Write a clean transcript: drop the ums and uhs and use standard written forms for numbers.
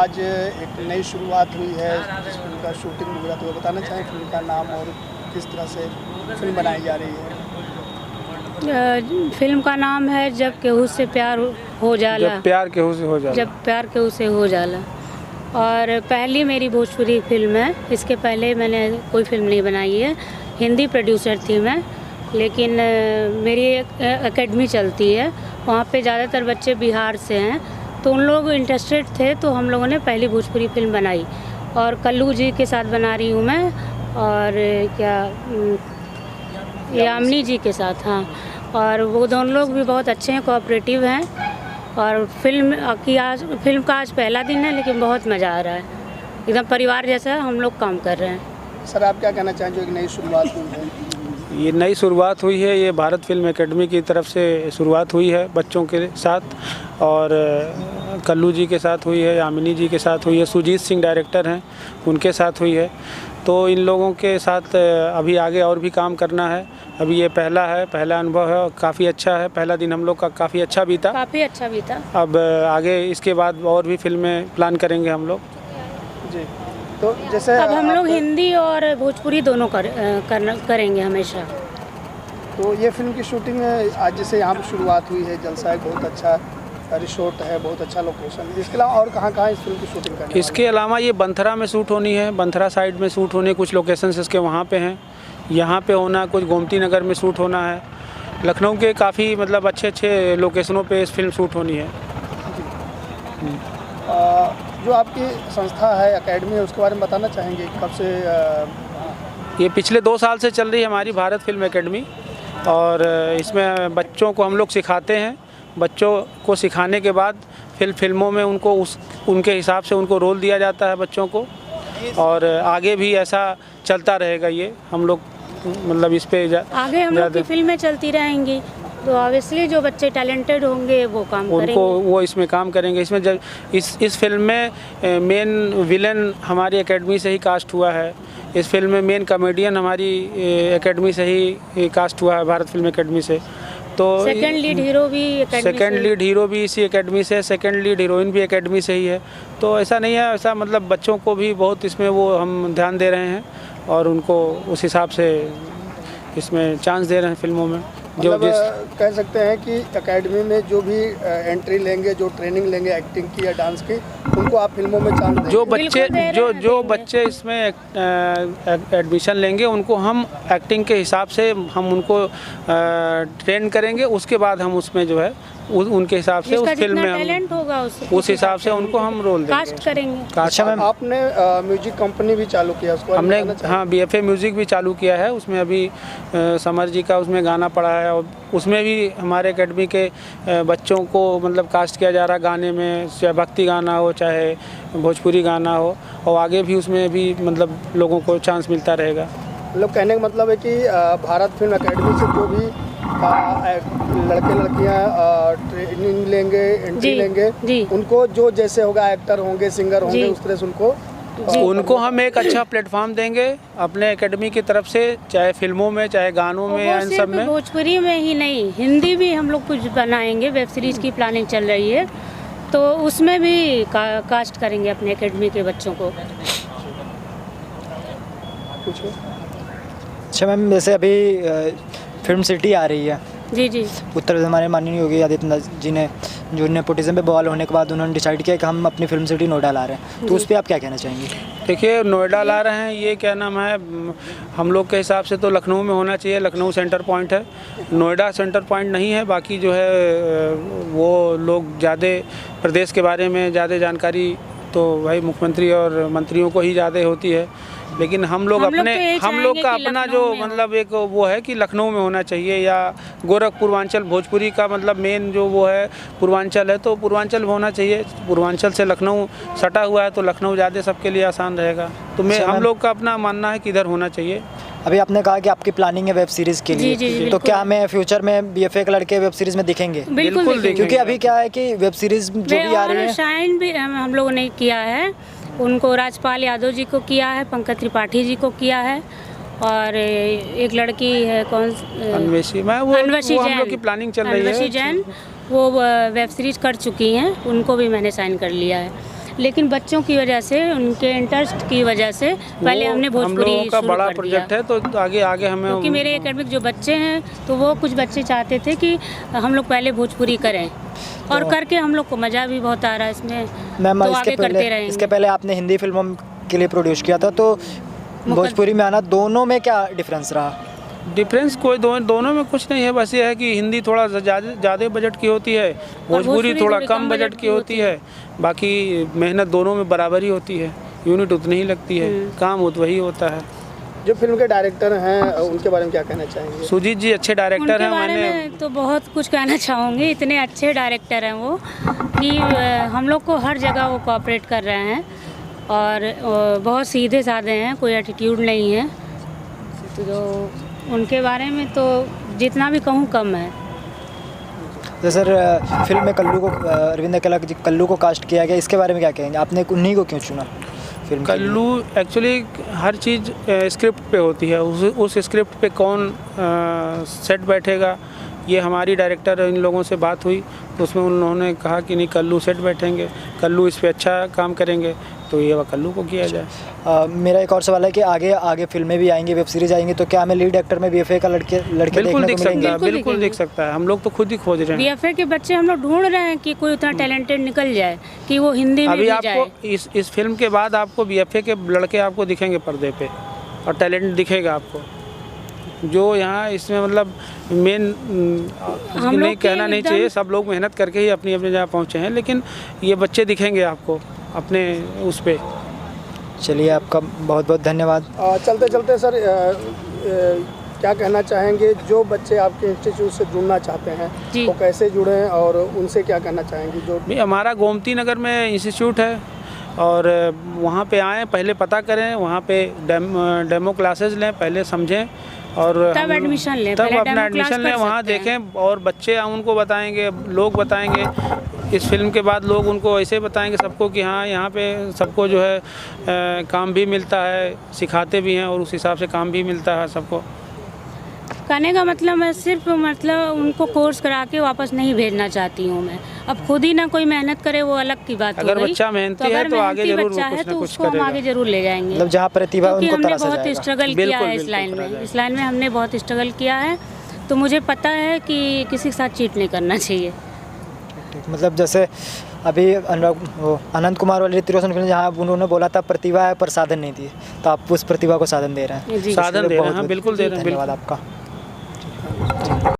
आज एक नई शुरुआत हुई है, जिस फिल्म का शूटिंग वगैरह, तो बताना चाहें फिल्म का नाम और किस तरह से फिल्म बनाई जा रही है? फिल्म का नाम है जब केहू से प्यार हो जाला। जब प्यार केहू से हो जाला। जब प्यार केहू से हो जाला। और पहली मेरी भोजपुरी फिल्म है। इसके पहले मैंने कोई फिल्म नहीं बनाई है। हिंदी प्रोड्यूसर थी मैं, लेकिन मेरी एक एकेडमी चलती है, वहाँ पे ज़्यादातर बच्चे बिहार से हैं, तो उन लोग इंटरेस्टेड थे, तो हम लोगों ने पहली भोजपुरी फिल्म बनाई। और कल्लू जी के साथ बना रही हूँ मैं, और क्या यामिनी जी के साथ। हाँ, और वो दोनों लोग भी बहुत अच्छे हैं, कोऑपरेटिव हैं। और फिल्म का आज पहला दिन है, लेकिन बहुत मज़ा आ रहा है। एकदम परिवार जैसा हम लोग काम कर रहे हैं। सर, आप क्या कहना चाहेंगे, एक नई शुरुआत हुई है? ये नई शुरुआत हुई है, ये भारत फिल्म एकेडमी की तरफ से शुरुआत हुई है बच्चों के साथ, और कल्लू जी के साथ हुई है, यामिनी जी के साथ हुई है, सुजीत सिंह डायरेक्टर हैं, उनके साथ हुई है। तो इन लोगों के साथ अभी आगे और भी काम करना है। अभी ये पहला अनुभव है और काफ़ी अच्छा है। पहला दिन हम लोग का काफ़ी अच्छा बीता। अब आगे इसके बाद और भी फिल्में प्लान करेंगे हम लोग जी। तो जैसे अब हम लोग हिंदी और भोजपुरी दोनों करेंगे हमेशा। तो ये फिल्म की शूटिंग आज जैसे यहाँ पर शुरुआत हुई है, जलसा है, बहुत अच्छा रिसोर्ट है, बहुत अच्छा लोकेशन है। इसके अलावा और कहाँ इस फिल्म की शूटिंग करनी है? इसके अलावा ये बंथरा में शूट होनी है, बंथरा साइड में शूट होने, कुछ लोकेशंस इसके वहाँ पे हैं, यहाँ पे होना, कुछ गोमती नगर में शूट होना है। लखनऊ के काफ़ी मतलब अच्छे लोकेशनों पे इस फिल्म शूट होनी है। जो आपकी संस्था है, एकेडमी है, उसके बारे में बताना चाहेंगे कब से? ये पिछले 2 साल से चल रही है हमारी भारत फिल्म एकेडमी, और इसमें बच्चों को हम लोग सिखाते हैं। बच्चों को सिखाने के बाद फिर फिल्मों में उनको उनके हिसाब से उनको रोल दिया जाता है बच्चों को, और आगे भी ऐसा चलता रहेगा। ये हम लोग मतलब इस पे आगे हम लोग की फिल्में चलती रहेंगी, तो ऑब्वियसली जो बच्चे टैलेंटेड होंगे वो काम करेंगे, वो इसमें काम करेंगे। इसमें जब इस फिल्म में मेन विलेन हमारी एकेडमी से ही कास्ट हुआ है। इस फिल्म में मेन कॉमेडियन हमारी एकेडमी से ही कास्ट हुआ है, भारत फिल्म एकेडमी से। तो सेकंड लीड हीरो भी इसी एकेडमी से, सेकंड लीड हीरोइन भी एकेडमी से ही है। तो ऐसा नहीं है, ऐसा मतलब बच्चों को भी बहुत इसमें वो हम ध्यान दे रहे हैं, और उनको उस हिसाब से इसमें चांस दे रहे हैं फिल्मों में। मतलब कह सकते हैं कि एकेडमी में जो भी एंट्री लेंगे, जो ट्रेनिंग लेंगे एक्टिंग की या डांस की, उनको आप फिल्मों में चांस देंगे? जो बच्चे इसमें एडमिशन लेंगे, उनको हम एक्टिंग के हिसाब से हम उनको ट्रेन करेंगे। उसके बाद हम उसमें जो है उनके हिसाब से उस फिल्म में टैलेंट होगा उस हिसाब से उनको हम रोल देंगे, कास्ट करेंगे। अच्छा मैम, आपने म्यूजिक कंपनी भी चालू किया उसको? हमने हाँ BFA म्यूज़िक भी चालू किया है। उसमें अभी समर जी का उसमें गाना पड़ा है, और उसमें भी हमारे एकेडमी के बच्चों को मतलब कास्ट किया जा रहा है गाने में, चाहे भक्ति गाना हो, चाहे भोजपुरी गाना हो, और आगे भी उसमें भी मतलब लोगों को चांस मिलता रहेगा। मतलब कहने का मतलब है कि भारत फिल्म एकेडमी से जो भी लड़के लड़कियां ट्रेनिंग लेंगे, एंट्री लेंगे, उनको जो जैसे होगा, एक्टर होंगे, सिंगर होंगे, उस तरह से उनको हम एक अच्छा प्लेटफॉर्म देंगे अपने एकेडमी की तरफ से, चाहे फिल्मों में, चाहे गानों में, या इन सब में। भोजपुरी में ही नहीं, हिंदी भी हम लोग कुछ बनाएंगे। वेब सीरीज की प्लानिंग चल रही है, तो उसमें भी कास्ट करेंगे अपने एकेडमी के बच्चों को। अच्छा मैम, जैसे अभी फिल्म सिटी आ रही है जी, उत्तर प्रदेश, हमारे माननीय योगी आदित्यनाथ जी ने जो नेपोटिज्म पे बवाल होने के बाद उन्होंने डिसाइड किया कि हम अपनी फिल्म सिटी नोएडा ला रहे हैं, तो उस पर आप क्या कहना चाहेंगे? देखिए, नोएडा ला रहे हैं, ये क्या नाम है, हम लोग के हिसाब से तो लखनऊ में होना चाहिए। लखनऊ सेंटर पॉइंट है, नोएडा सेंटर पॉइंट नहीं है। बाकी जो है वो लोग ज़्यादा प्रदेश के बारे में ज़्यादा जानकारी तो भाई मुख्यमंत्री और मंत्रियों को ही ज़्यादा होती है, लेकिन हम लोग का अपना जो मतलब एक वो है कि लखनऊ में होना चाहिए, या गोरख पूर्वांचल, भोजपुरी का मतलब मेन जो वो है पूर्वांचल है, तो पूर्वांचल में होना चाहिए। पूर्वांचल से लखनऊ सटा हुआ है, तो लखनऊ ज़्यादा सबके लिए आसान रहेगा। तो हम लोग का अपना मानना है कि इधर होना चाहिए। अभी आपने कहा कि आपकी प्लानिंग है वेब सीरीज़ के लिए, जी, तो क्या हमें फ्यूचर में BFA के लड़के वेब सीरीज़ में दिखेंगे? बिल्कुल दिखेंगे। क्योंकि अभी क्या है कि वेब सीरीज़ जो भी आ रही है, शाइन भी हम लोगों ने किया है, उनको राजपाल यादव जी को किया है, पंकज त्रिपाठी जी को किया है, और एक लड़की है अन्वेषी हम लोग की प्लानिंग चल रही है। अन्वेषी जैन, वो वेब सीरीज कर चुकी हैं, उनको भी मैंने साइन कर लिया है। लेकिन बच्चों की वजह से, उनके इंटरेस्ट की वजह से पहले हमने हम भोजपुरी लोगों का शुरू बड़ा कर प्रोजेक्ट दिया। है, तो आगे आगे हमें क्योंकि मेरे एकेडमिक जो बच्चे हैं तो वो कुछ बच्चे चाहते थे कि हम लोग पहले भोजपुरी करें, और करके हम लोग को मज़ा भी बहुत आ रहा है इसमें, मैम तो आगे करते रहेंगे। इसके पहले आपने हिंदी फिल्मों के लिए प्रोड्यूस किया था, तो भोजपुरी में आना, दोनों में क्या डिफरेंस रहा? डिफरेंस कोई दोनों में कुछ नहीं है, बस ये है कि हिंदी थोड़ा ज़्यादा बजट की होती है, भोजपुरी थोड़ा कम बजट की होती है। बाकी मेहनत दोनों में बराबर ही होती है, यूनिट उतनी ही लगती है, काम वही होता है। जो फिल्म के डायरेक्टर हैं उनके बारे में क्या कहना चाहेंगे? सुजीत जी अच्छे डायरेक्टर हैं। उनके बारे में तो बहुत कुछ कहना चाहूँगी, इतने अच्छे डायरेक्टर हैं वो कि हम लोग को हर जगह वो कोऑपरेट कर रहे हैं, और बहुत सीधे साधे हैं, कोई एटीट्यूड नहीं है। तो उनके बारे में तो जितना भी कहूँ कम है। तो सर, फिल्म में कल्लू को, अरविंद अकेला जी कल्लू को कास्ट किया गया, इसके बारे में क्या कहेंगे? आपने उन्हीं को क्यों चुना फिल्म? कल्लू एक्चुअली हर चीज़ स्क्रिप्ट पे होती है, उस स्क्रिप्ट पे कौन सेट बैठेगा, ये हमारी डायरेक्टर इन लोगों से बात हुई, तो उसमें उन्होंने कहा कि नहीं, कल्लू सेट बैठेंगे, कल्लू इस पे अच्छा काम करेंगे, तो ये कल्लू को किया जाए। मेरा एक और सवाल है कि आगे फिल्में भी आएंगी, वेब सीरीज आएंगी, तो क्या हमें लीड एक्टर में बीएफए का लड़के बिल्कुल दिख सकता है, बिल्कुल बिल्कुल दिख सकता है। हम लोग तो खुद ही खोज रहे हैं। बीएफए के बच्चे हम लोग ढूंढ रहे हैं कि कोई उतना टैलेंटेड निकल जाए कि वो हिंदी में अभी भी आपको जाए। इस फिल्म के बाद आपको बीएफए के लड़के आपको दिखेंगे पर्दे पे, और टैलेंट दिखेगा आपको, जो यहाँ इसमें मतलब मेन नहीं कहना नहीं चाहिए, सब लोग मेहनत करके ही अपनी अपनी जगह पहुँचे हैं, लेकिन ये बच्चे दिखेंगे आपको अपने उस पे। चलिए, आपका बहुत बहुत धन्यवाद। चलते चलते सर, क्या कहना चाहेंगे जो बच्चे आपके इंस्टीट्यूट से जुड़ना चाहते हैं जी। वो कैसे जुड़ें, और उनसे क्या कहना चाहेंगे? जो हमारा गोमती नगर में इंस्टीट्यूट है, और वहाँ पे आएँ, पहले पता करें, वहाँ पे डेमो क्लासेस लें, पहले समझें, और तब एडमिशन लें, तब पहले अपना डेमो क्लास एडमिशन लें, कर वहाँ सकते हैं। देखें, और बच्चे उनको बताएंगे, लोग बताएंगे। इस फिल्म के बाद लोग उनको ऐसे बताएंगे सबको कि हाँ, यहाँ पे सबको जो है काम भी मिलता है, सिखाते भी हैं, और उस हिसाब से काम भी मिलता है सबको। कहने का मतलब मैं सिर्फ उनको कोर्स करा के वापस नहीं भेजना चाहती हूँ। मैं अब खुद ही ना कोई मेहनत करे, वो अलग की बात हो अगर गई। बच्चा मेहनती है तो आगे जरूर कुछ ना कुछ उसको हम आगे जरूर ले जाएंगे, मतलब जहाँ प्रतिभा है, क्योंकि उनको हमने तराशा बहुत जाएगा। स्ट्रगल किया है इस लाइन में। इस लाइन में हमने बहुत स्ट्रगल किया है, तो मुझे पता है कि किसी के साथ चीट नहीं करना चाहिए। ठीक, मतलब जैसे अभी अनंत कुमार वाली ऋतिक रोशन फिल्म, जहाँ उन्होंने बोला था प्रतिभा है पर साधन नहीं दी, तो आप उस प्रतिभा को साधन दे रहे हैं। जी। साधन दे रहे हैं, बिल्कुल दे रहे हैं। धन्यवाद आपका।